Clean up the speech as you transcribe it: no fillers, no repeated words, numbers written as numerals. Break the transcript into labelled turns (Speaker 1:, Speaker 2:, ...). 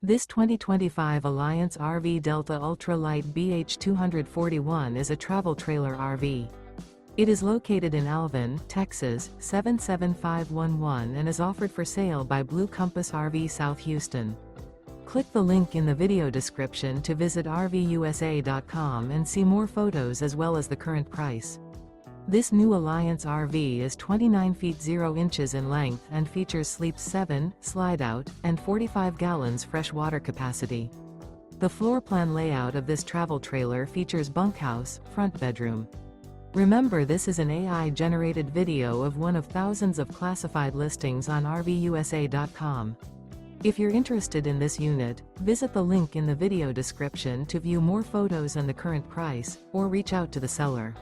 Speaker 1: This 2025 Alliance RV Delta Ultra Lite BH241 is a travel trailer RV. It is located in Alvin, Texas, 77511 and is offered for sale by Blue Compass RV South Houston. Click the link in the video description to visit RVUSA.com and see more photos as well as the current price. This new Alliance RV is 29 feet 0 inches in length and features sleeps 7, Slideout, and 45 gallons fresh water capacity. The floor plan layout of this travel trailer features bunkhouse, front bedroom. Remember, this is an AI-generated video of one of thousands of classified listings on RVUSA.com. If you're interested in this unit, visit the link in the video description to view more photos and the current price, or reach out to the seller.